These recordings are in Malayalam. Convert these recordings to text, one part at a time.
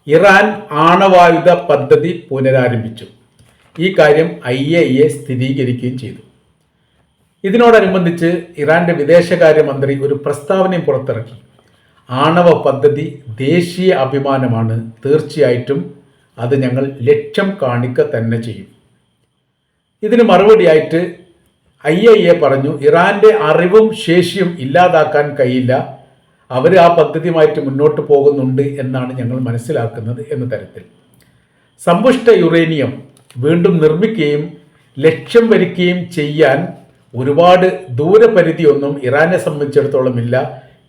ഇറാൻ ആണവായുധ പദ്ധതി പുനരാരംഭിച്ചു. ഈ കാര്യം IAEA സ്ഥിരീകരിക്കുകയും ചെയ്തു. ഇതിനോടനുബന്ധിച്ച് ഇറാന്റെ വിദേശകാര്യമന്ത്രി ഒരു പ്രസ്താവനയും പുറത്തിറക്കി. ആണവ പദ്ധതി ദേശീയ അഭിമാനമാണ്, തീർച്ചയായിട്ടും അത് ഞങ്ങൾ ലക്ഷ്യം കാണിക്കുക തന്നെ ചെയ്യും. ഇതിന് മറുപടിയായിട്ട് IAEA പറഞ്ഞു, ഇറാന്റെ അറിവും ശേഷിയും ഇല്ലാതാക്കാൻ കഴിയില്ല, അവർ ആ പദ്ധതിയുമായിട്ട് മുന്നോട്ട് പോകുന്നുണ്ട് എന്നാണ് ഞങ്ങൾ മനസ്സിലാക്കുന്നത് എന്ന തരത്തിൽ. സമ്പുഷ്ട യുറേനിയം വീണ്ടും നിർമ്മിക്കുകയും ലക്ഷ്യം വരിക്കുകയും ചെയ്യാൻ ഒരുപാട് ദൂരപരിധിയൊന്നും ഇറാനെ സംബന്ധിച്ചിടത്തോളം ഇല്ല.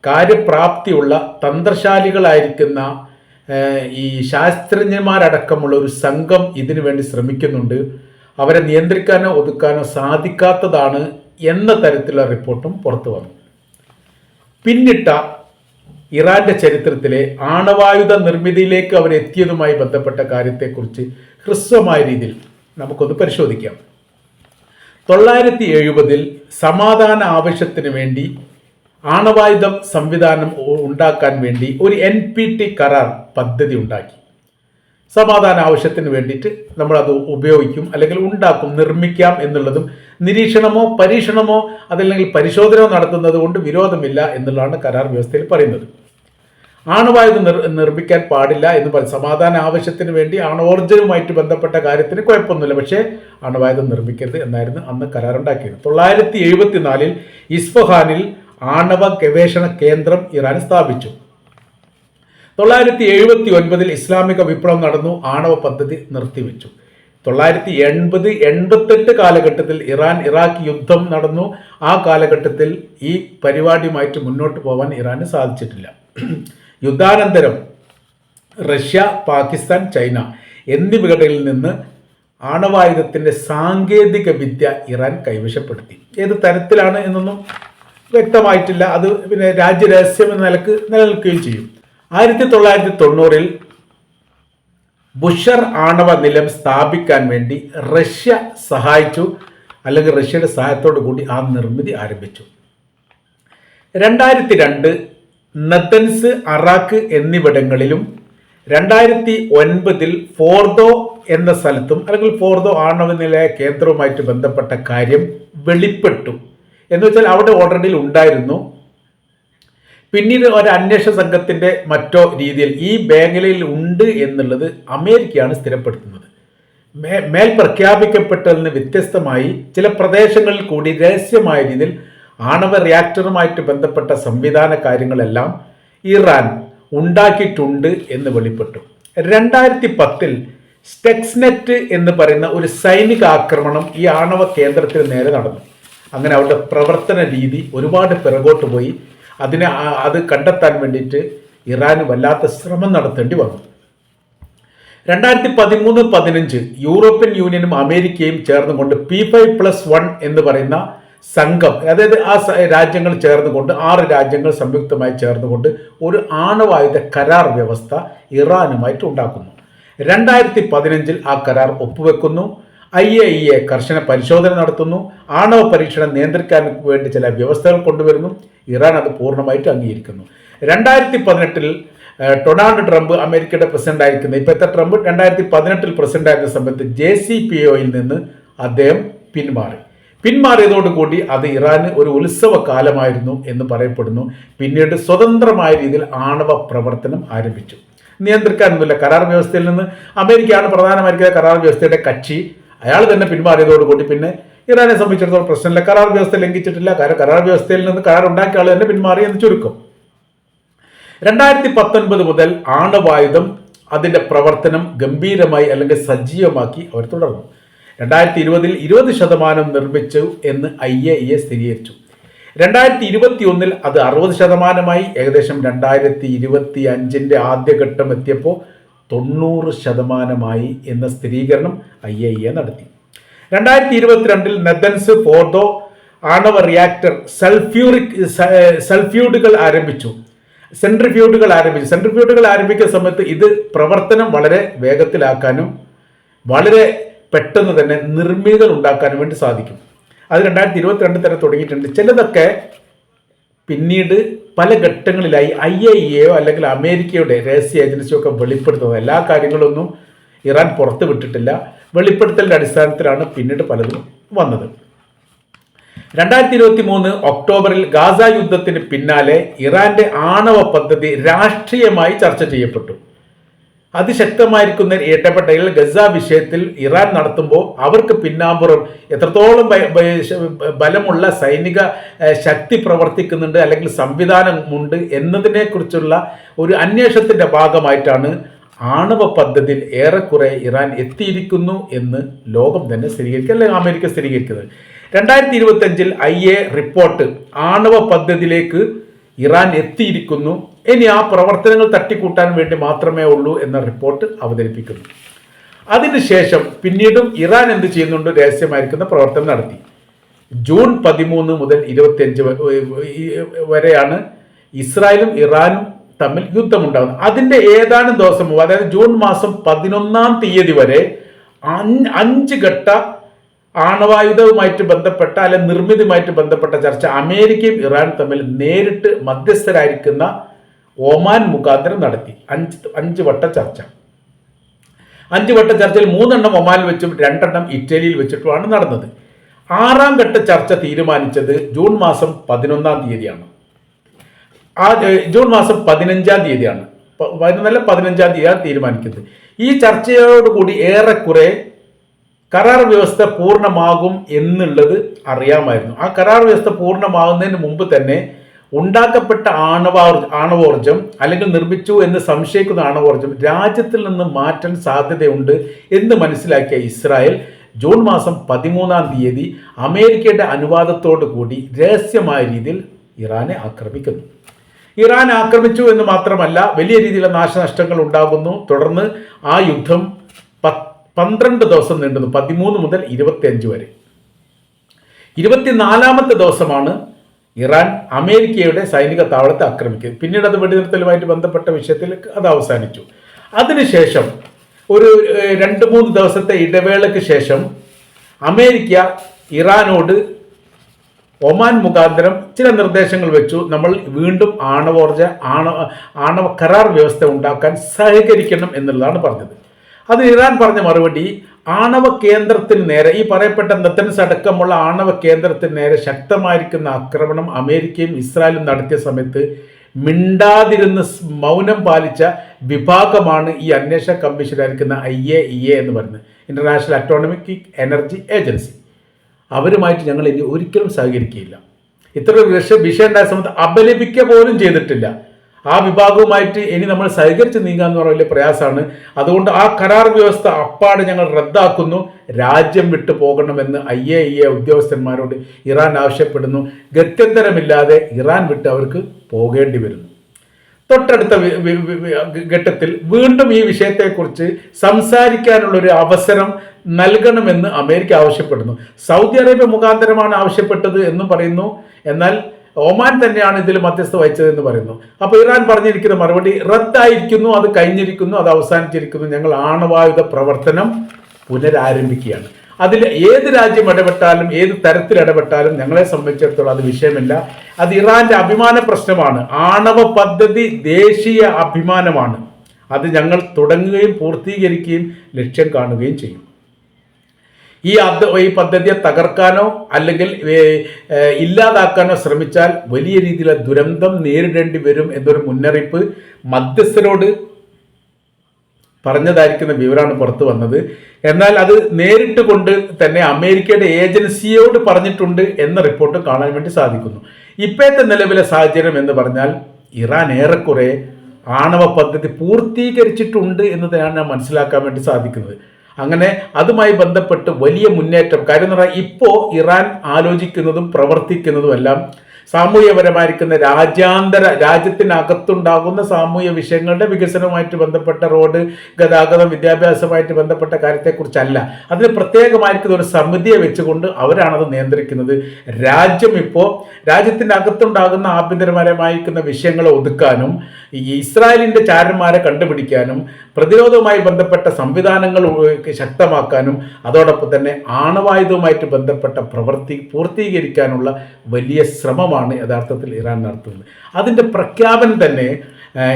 കാര്യപ്രാപ്തിയുള്ള തന്ത്രശാലികളായിരിക്കുന്ന ഈ ശാസ്ത്രജ്ഞന്മാരടക്കമുള്ള ഒരു സംഘം ഇതിനു വേണ്ടി ശ്രമിക്കുന്നുണ്ട്. അവരെ നിയന്ത്രിക്കാനോ ഒതുക്കാനോ സാധിക്കാത്തതാണ് എന്ന തരത്തിലുള്ള റിപ്പോർട്ടും പുറത്തു വന്നു. പിന്നിട്ട ഇറാന്റെ ചരിത്രത്തിലെ ആണവായുധ നിർമ്മിതിയിലേക്ക് അവരെത്തിയതുമായി ബന്ധപ്പെട്ട കാര്യത്തെക്കുറിച്ച് ഹ്രസ്വമായ രീതിയിൽ നമുക്കൊന്ന് പരിശോധിക്കാം. 970 സമാധാന ആവശ്യത്തിന് വേണ്ടി ആണവായുധം സംവിധാനം ഉണ്ടാക്കാൻ വേണ്ടി ഒരു NPT കരാർ പദ്ധതി ഉണ്ടാക്കി. സമാധാന ആവശ്യത്തിന് വേണ്ടിയിട്ട് നമ്മളത് ഉപയോഗിക്കും, അല്ലെങ്കിൽ ഉണ്ടാക്കും, നിർമ്മിക്കാം എന്നുള്ളതും നിരീക്ഷണമോ പരീക്ഷണമോ അതല്ലെങ്കിൽ പരിശോധന നടത്തുന്നത് കൊണ്ട് വിരോധമില്ല എന്നുള്ളതാണ് കരാർ വ്യവസ്ഥയിൽ പറയുന്നത്. ആണവായുധം നിർമ്മിക്കാൻ പാടില്ല എന്ന് പറയും. സമാധാന ആവശ്യത്തിന് വേണ്ടി ആണവോർജ്ജവുമായിട്ട് ബന്ധപ്പെട്ട കാര്യത്തിന് കുഴപ്പമൊന്നുമില്ല, പക്ഷേ ആണവായുധം നിർമ്മിക്കരുത് എന്നായിരുന്നു അന്ന് കരാറുണ്ടാക്കിയത്. 974 ഇസ്ഫഹാനിൽ ആണവ ഗവേഷണ കേന്ദ്രം ഇറാൻ സ്ഥാപിച്ചു. 979 ഇസ്ലാമിക വിപ്ലവം നടന്നു, ആണവ പദ്ധതി നിർത്തിവെച്ചു. 980-88 കാലഘട്ടത്തിൽ ഇറാൻ ഇറാഖ് യുദ്ധം നടന്നു. ആ കാലഘട്ടത്തിൽ ഈ പരിപാടിയുമായിട്ട് മുന്നോട്ട് പോകാൻ ഇറാന് സാധിച്ചിട്ടില്ല. യുദ്ധാനന്തരം റഷ്യ, പാകിസ്ഥാൻ, ചൈന എന്നിവകളിൽ നിന്ന് ആണവായുധത്തിൻ്റെ സാങ്കേതിക വിദ്യ ഇറാൻ കൈവശപ്പെടുത്തി. ഏത് തരത്തിലാണ് എന്നൊന്നും വ്യക്തമായിട്ടില്ല. അത് പിന്നെ രാജ്യരഹസ്യം എന്ന നിലക്ക് നിലനിൽക്കുകയും ചെയ്യും. 1990 ബുഷർ ആണവ നിലയം സ്ഥാപിക്കാൻ വേണ്ടി റഷ്യ സഹായിച്ചു, അല്ലെങ്കിൽ റഷ്യയുടെ സഹായത്തോടു കൂടി ആ നിർമ്മിതി ആരംഭിച്ചു. 2002 നതൻസ്, അറാഖ് എന്നിവിടങ്ങളിലും 2009 ഫോർദോ എന്ന സ്ഥലത്തും അല്ലെങ്കിൽ ഫോർദോ ആണവ നിലയ കേന്ദ്രവുമായിട്ട് ബന്ധപ്പെട്ട കാര്യം വെളിപ്പെട്ടു. എന്ന് വെച്ചാൽ അവിടെ ഓൾറെഡി ഉണ്ടായിരുന്നു. പിന്നീട് ഒരു അന്വേഷണ സംഘത്തിൻ്റെ മറ്റോ രീതിയിൽ ഈ മേഖലയിൽ ഉണ്ട് എന്നുള്ളത് അമേരിക്കയാണ് സ്ഥിരപ്പെടുത്തുന്നത്. മേൽ പ്രഖ്യാപിക്കപ്പെട്ടതിന് വ്യത്യസ്തമായി ചില പ്രദേശങ്ങളിൽ കൂടി രഹസ്യമായ രീതിയിൽ ആണവ റിയാക്ടറുമായിട്ട് ബന്ധപ്പെട്ട സംവിധാന കാര്യങ്ങളെല്ലാം ഇറാൻ ഉണ്ടാക്കിയിട്ടുണ്ട് എന്ന് വെളിപ്പെട്ടു. 2010 സ്റ്റെക്സ്നെറ്റ് എന്ന് പറയുന്ന ഒരു സൈനിക ആക്രമണം ഈ ആണവ കേന്ദ്രത്തിന് നേരെ നടന്നു. അങ്ങനെ അവരുടെ പ്രവർത്തന രീതി ഒരുപാട് പിറകോട്ട് പോയി. അത് കണ്ടെത്താൻ വേണ്ടിയിട്ട് ഇറാന് വല്ലാത്ത ശ്രമം നടത്തേണ്ടി വന്നു. 2013-15 യൂറോപ്യൻ യൂണിയനും അമേരിക്കയും ചേർന്നുകൊണ്ട് P5+1 എന്ന് പറയുന്ന സംഘം, അതായത് ആ രാജ്യങ്ങൾ ചേർന്നുകൊണ്ട് 6 രാജ്യങ്ങൾ സംയുക്തമായി ചേർന്നുകൊണ്ട് ഒരു ആണവായുധ കരാർ വ്യവസ്ഥ ഇറാനുമായിട്ട് ഉണ്ടാക്കുന്നു. 2015 ആ കരാർ ഒപ്പുവെക്കുന്നു. IAEA കർശന പരിശോധന നടത്തുന്നു. ആണവ പരീക്ഷണം നിയന്ത്രിക്കാൻ വേണ്ടി ചില വ്യവസ്ഥകൾ കൊണ്ടുവരുന്നു. ഇറാൻ അത് പൂർണ്ണമായിട്ട് അംഗീകരിക്കുന്നു. 2018 ഡൊണാൾഡ് ട്രംപ് അമേരിക്കയുടെ പ്രസിഡന്റ് ആയിരിക്കുന്നത്, ഇപ്പോഴത്തെ ട്രംപ് 2018 പ്രസിഡന്റ് ആയിരുന്ന സമയത്ത് JCPOയിൽ നിന്ന് അദ്ദേഹം പിന്മാറിയതോടുകൂടി അത് ഇറാന് ഒരു ഉത്സവ കാലമായിരുന്നു എന്ന് പറയപ്പെടുന്നു. പിന്നീട് സ്വതന്ത്രമായ രീതിയിൽ ആണവ പ്രവർത്തനം ആരംഭിച്ചു. നിയന്ത്രിക്കാനൊന്നുമില്ല. കരാർ വ്യവസ്ഥയിൽ നിന്ന് അമേരിക്കയാണ് പ്രധാനമായിരിക്കുന്ന കരാർ വ്യവസ്ഥയുടെ കക്ഷി. അയാൾ തന്നെ പിന്മാറിയതോടുകൂടി പിന്നെ ഇറാനെ സംബന്ധിച്ചിടത്തോളം പ്രശ്നമില്ല. കരാർ വ്യവസ്ഥ ലംഘിച്ചിട്ടില്ല. കരാർ വ്യവസ്ഥയിൽ നിന്ന് കരാർ ഉണ്ടാക്കിയ ആൾ തന്നെ പിന്മാറി എന്ന് ചുരുക്കം. 2019 മുതൽ ആണവായുധം അതിൻ്റെ പ്രവർത്തനം ഗംഭീരമായി അല്ലെങ്കിൽ സജീവമാക്കി അവർ തുടർന്നു. 2020 20% നിർമ്മിച്ചു എന്ന് IAEA സ്ഥിരീകരിച്ചു. 2021 അത് 60%, ഏകദേശം 2025 ആദ്യഘട്ടം എത്തിയപ്പോൾ 90% എന്ന സ്ഥിരീകരണം IAEA നടത്തി. 2022 നെതൻസ്, ഫോർദോ ആണവ റിയാക്ടർ സെൻട്രിഫ്യൂഗുകൾ ആരംഭിക്കുന്ന സമയത്ത് ഇത് പ്രവർത്തനം വളരെ വേഗത്തിലാക്കാനും വളരെ പെട്ടെന്ന് തന്നെ നിർമ്മിതികൾ ഉണ്ടാക്കാനും വേണ്ടി സാധിക്കും. അത് 2022 തന്നെ തുടങ്ങിയിട്ടുണ്ട്. ചിലതൊക്കെ പിന്നീട് പല ഘട്ടങ്ങളിലായി IAEA അല്ലെങ്കിൽ അമേരിക്കയുടെ രഹസ്യ ഏജൻസിയോ ഒക്കെ വെളിപ്പെടുത്തുന്നത്. എല്ലാ കാര്യങ്ങളൊന്നും ഇറാൻ പുറത്തു വിട്ടിട്ടില്ല. വെളിപ്പെടുത്തലിൻ്റെ അടിസ്ഥാനത്തിലാണ് പിന്നീട് പലതും വന്നത്. 2023 ഒക്ടോബറിൽ ഗാസ യുദ്ധത്തിന് പിന്നാലെ ഇറാന്റെ ആണവ പദ്ധതി രാഷ്ട്രീയമായി ചർച്ച ചെയ്യപ്പെട്ടു. അതിശക്തമായിരിക്കുന്ന ഇടപെടലുകൾ ഗസ വിഷയത്തിൽ ഇറാൻ നടത്തുമ്പോൾ അവർക്ക് പിന്നാമ്പുറം എത്രത്തോളം ബലമുള്ള സൈനിക ശക്തി പ്രവർത്തിക്കുന്നുണ്ട് അല്ലെങ്കിൽ സംവിധാനമുണ്ട് എന്നതിനെക്കുറിച്ചുള്ള ഒരു അന്വേഷണത്തിന്റെ ഭാഗമായിട്ടാണ് ആണവ പദ്ധതിയിൽ ഏറെക്കുറെ ഇറാൻ എത്തിയിരിക്കുന്നു എന്ന് ലോകം തന്നെ സ്ഥിരീകരിക്കുക, അല്ലെങ്കിൽ അമേരിക്ക സ്ഥിരീകരിക്കുന്നത്. 2025 IA റിപ്പോർട്ട് ആണവ പദ്ധതിയിലേക്ക് ഇറാൻ എത്തിയിരിക്കുന്നു, ഇനി ആ പ്രവർത്തനങ്ങൾ തട്ടിക്കൂട്ടാൻ വേണ്ടി മാത്രമേ ഉള്ളൂ എന്ന റിപ്പോർട്ട് അവതരിപ്പിക്കുന്നു. അതിനുശേഷം പിന്നീടും ഇറാൻ എന്ത് ചെയ്യുന്നുണ്ട്? രഹസ്യമായിരിക്കുന്ന പ്രവർത്തനം നടത്തി. ജൂൺ 13 മുതൽ 25 വരെയാണ് ഇസ്രായേലും ഇറാനും തമ്മിൽ യുദ്ധമുണ്ടാകുന്നത്. അതിന്റെ ഏതാനും ദിവസം മുമ്പ്, അതായത് ജൂൺ മാസം 11 വരെ 5 ഘട്ട ആണവായുധവുമായിട്ട് ബന്ധപ്പെട്ട അല്ലെങ്കിൽ നിർമ്മിതിയുമായിട്ട് ബന്ധപ്പെട്ട ചർച്ച അമേരിക്കയും ഇറാനും തമ്മിൽ നേരിട്ട് മധ്യസ്ഥരായിരിക്കുന്ന ഒമാൻ മുഖാന്തരം നടത്തി. 5 വട്ട ചർച്ച. 5 വട്ട ചർച്ചയിൽ 3 ഒമാനിൽ വെച്ചും 2 ഇറ്റലിയിൽ വെച്ചിട്ടുമാണ് നടന്നത്. 6ാം ഘട്ട ചർച്ച തീരുമാനിച്ചത് ജൂൺ മാസം 11 ജൂൺ മാസം 15 15 തീരുമാനിക്കുന്നത്. ഈ ചർച്ചയോടുകൂടി ഏറെക്കുറെ കരാർ വ്യവസ്ഥ പൂർണ്ണമാകും എന്നുള്ളത് അറിയാമായിരുന്നു. ആ കരാർ വ്യവസ്ഥ പൂർണ്ണമാകുന്നതിന് മുമ്പ് തന്നെ ഉണ്ടാക്കപ്പെട്ട ആണവോർജം അല്ലെങ്കിൽ നിർമ്മിച്ചു എന്ന് സംശയിക്കുന്ന ആണവോർജം രാജ്യത്തിൽ നിന്ന് മാറ്റാൻ സാധ്യതയുണ്ട് എന്ന് മനസ്സിലാക്കിയ ഇസ്രായേൽ ജൂൺ മാസം 13 അമേരിക്കയുടെ അനുവാദത്തോടു കൂടി രഹസ്യമായ രീതിയിൽ ഇറാനെ ആക്രമിക്കുന്നു. ഇറാൻ ആക്രമിച്ചു എന്ന് മാത്രമല്ല, വലിയ രീതിയിലുള്ള നാശനഷ്ടങ്ങൾ ഉണ്ടാകുന്നു. തുടർന്ന് ആ യുദ്ധം 12 ദിവസം നീണ്ടുന്നു, 13 മുതൽ 25 വരെ. 24ാമത്തെ ദിവസമാണ് ഇറാൻ അമേരിക്കയുടെ സൈനിക താവളത്തെ ആക്രമിക്കുന്നത്. പിന്നീട് അത് വെടിനിർത്തലുമായിട്ട് ബന്ധപ്പെട്ട വിഷയത്തിൽ അത് അവസാനിച്ചു. അതിനുശേഷം ഒരു 2-3 ദിവസത്തെ ഇടവേളയ്ക്ക് ശേഷം അമേരിക്ക ഇറാനോട് ഒമാൻ മുഖാന്തരം ചില നിർദ്ദേശങ്ങൾ വെച്ചു. നമ്മൾ വീണ്ടും ആണവ കരാർ വ്യവസ്ഥ ഉണ്ടാക്കാൻ സഹകരിക്കണം എന്നുള്ളതാണ് പറഞ്ഞത്. അത് ഇറാൻ പറഞ്ഞ മറുപടി, ആണവ കേന്ദ്രത്തിന് നേരെ, ഈ പറയപ്പെട്ട നത്തൻസ് അടക്കമുള്ള ആണവ കേന്ദ്രത്തിന് നേരെ ശക്തമായിരിക്കുന്ന ആക്രമണം അമേരിക്കയും ഇസ്രായേലും നടത്തിയ സമയത്ത് മിണ്ടാതിരുന്ന് മൗനം പാലിച്ച വിഭാഗമാണ് ഈ അന്വേഷണ കമ്മീഷനായിരിക്കുന്ന IAEA എന്ന് പറയുന്നത്, ഇന്റർനാഷണൽ അറ്റോമിക് എനർജി ഏജൻസി. അവരുമായിട്ട് ഞങ്ങൾ ഇനി ഒരിക്കലും സഹകരിക്കുകയില്ല. ഇത്ര വിഷയം ഉണ്ടായ സമയത്ത് അപലപിക്കുക പോലും ചെയ്തിട്ടില്ല. ആ വിഭാഗവുമായിട്ട് ഇനി നമ്മൾ സഹകരിച്ച് നീങ്ങുക എന്ന് പറയുന്ന വലിയ പ്രയാസമാണ്. അതുകൊണ്ട് ആ കരാർ വ്യവസ്ഥ അപ്പാട് ഞങ്ങൾ റദ്ദാക്കുന്നു, രാജ്യം വിട്ടു പോകണമെന്ന് IAEA ഉദ്യോഗസ്ഥന്മാരോട് ഇറാൻ ആവശ്യപ്പെടുന്നു. ഗത്യന്തരമില്ലാതെ ഇറാൻ വിട്ട് അവർക്ക് പോകേണ്ടി വരുന്നു. തൊട്ടടുത്ത ഘട്ടത്തിൽ വീണ്ടും ഈ വിഷയത്തെക്കുറിച്ച് സംസാരിക്കാനുള്ളൊരു അവസരം നൽകണമെന്ന് അമേരിക്ക ആവശ്യപ്പെടുന്നു. സൗദി അറേബ്യ മുഖാന്തരമാണ് ആവശ്യപ്പെട്ടത് എന്നും പറയുന്നു. എന്നാൽ ഒമാൻ തന്നെയാണ് ഇതിൽ മധ്യസ്ഥ വഹിച്ചത് എന്ന് പറയുന്നു. അപ്പോൾ ഇറാൻ പറഞ്ഞിരിക്കുന്ന മറുപടി, റദ്ദായിരിക്കുന്നു, അത് കഴിഞ്ഞിരിക്കുന്നു, അത് അവസാനിച്ചിരിക്കുന്നു, ഞങ്ങൾ ആണവായുധ പ്രവർത്തനം പുനരാരംഭിക്കുകയാണ്. അതിൽ ഏത് രാജ്യം ഇടപെട്ടാലും ഏത് തരത്തിൽ ഇടപെട്ടാലും ഞങ്ങളെ സംബന്ധിച്ചിടത്തോളം അത് വിഷയമില്ല. അത് ഇറാന്റെ അഭിമാന പ്രശ്നമാണ്. ആണവ പദ്ധതി ദേശീയ അഭിമാനമാണ്. അത് ഞങ്ങൾ തുടങ്ങുകയും പൂർത്തീകരിക്കുകയും ലക്ഷ്യം കാണുകയും ചെയ്യും. ഈ പദ്ധതിയെ തകർക്കാനോ അല്ലെങ്കിൽ ഇല്ലാതാക്കാനോ ശ്രമിച്ചാൽ വലിയ രീതിയിലുള്ള ദുരന്തം നേരിടേണ്ടി വരും എന്നൊരു മുന്നറിയിപ്പ് മധ്യസ്ഥരോട് പറഞ്ഞതായിരിക്കുന്ന വിവരമാണ് പുറത്തു വന്നത്. എന്നാൽ അത് നേരിട്ട് കൊണ്ട് തന്നെ അമേരിക്കയുടെ ഏജൻസിയോട് പറഞ്ഞിട്ടുണ്ട് എന്ന റിപ്പോർട്ട് കാണാൻ വേണ്ടി സാധിക്കുന്നു. ഇപ്പോഴത്തെ നിലവിലെ സാഹചര്യം എന്ന് പറഞ്ഞാൽ ഇറാൻ ഏറെക്കുറെ ആണവ പദ്ധതി പൂർത്തീകരിച്ചിട്ടുണ്ട് എന്നതാണ് മനസ്സിലാക്കാൻ വേണ്ടി സാധിക്കുന്നത്. അങ്ങനെ അതുമായി ബന്ധപ്പെട്ട് വലിയ മുന്നേറ്റം, കാര്യം എന്ന് പറഞ്ഞാൽ ഇപ്പോൾ ഇറാൻ ആലോചിക്കുന്നതും പ്രവർത്തിക്കുന്നതും എല്ലാം സാമൂഹ്യപരമായിരിക്കുന്ന രാജ്യത്തിനകത്തുണ്ടാകുന്ന സാമൂഹ്യ വിഷയങ്ങളുടെ വികസനവുമായിട്ട് ബന്ധപ്പെട്ട റോഡ് ഗതാഗതം വിദ്യാഭ്യാസമായിട്ട് ബന്ധപ്പെട്ട കാര്യത്തെക്കുറിച്ചല്ല. അതിന് പ്രത്യേകമായിരിക്കുന്ന ഒരു സമിതിയെ വെച്ചുകൊണ്ട് അവരാണത് നിയന്ത്രിക്കുന്നത്. രാജ്യം ഇപ്പോൾ രാജ്യത്തിൻ്റെ അകത്തുണ്ടാകുന്ന ആഭ്യന്തരപരമായിരിക്കുന്ന വിഷയങ്ങളെ ഒതുക്കാനും ഈ ഇസ്രായേലിൻ്റെ ചാരന്മാരെ കണ്ടുപിടിക്കാനും പ്രതിരോധവുമായി ബന്ധപ്പെട്ട സംവിധാനങ്ങൾ ശക്തമാക്കാനും അതോടൊപ്പം തന്നെ ആണവായുധവുമായിട്ട് ബന്ധപ്പെട്ട പ്രവൃത്തി പൂർത്തീകരിക്കാനുള്ള വലിയ ശ്രമമാണ് യഥാർത്ഥത്തിൽ ഇറാൻ നടത്തുന്നത്. അതിൻ്റെ പ്രഖ്യാപനം തന്നെ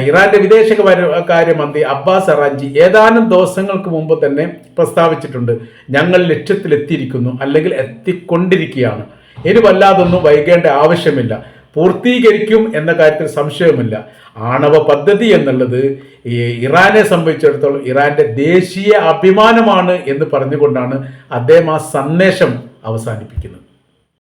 ഇറാന്റെ വിദേശകാര്യമന്ത്രി അബ്ബാസ് അറാഞ്ചി ഏതാനും ദിവസങ്ങൾക്ക് മുമ്പ് തന്നെ പ്രസ്താവിച്ചിട്ടുണ്ട്. ഞങ്ങൾ ലക്ഷ്യത്തിലെത്തിയിരിക്കുന്നു, അല്ലെങ്കിൽ എത്തിക്കൊണ്ടിരിക്കുകയാണ്. ഇനി വല്ലാതൊന്നും വൈകേണ്ട ആവശ്യമില്ല, പൂർത്തീകരിക്കും എന്ന കാര്യത്തിൽ സംശയമില്ല. ആണവ പദ്ധതി എന്നുള്ളത് ഇറാനെ സംബന്ധിച്ചിടത്തോളം ഇറാന്റെ ദേശീയ അഭിമാനമാണ് എന്ന് പറഞ്ഞുകൊണ്ടാണ് അദ്ദേഹം ആ സന്ദേശം അവസാനിപ്പിക്കുന്നത്.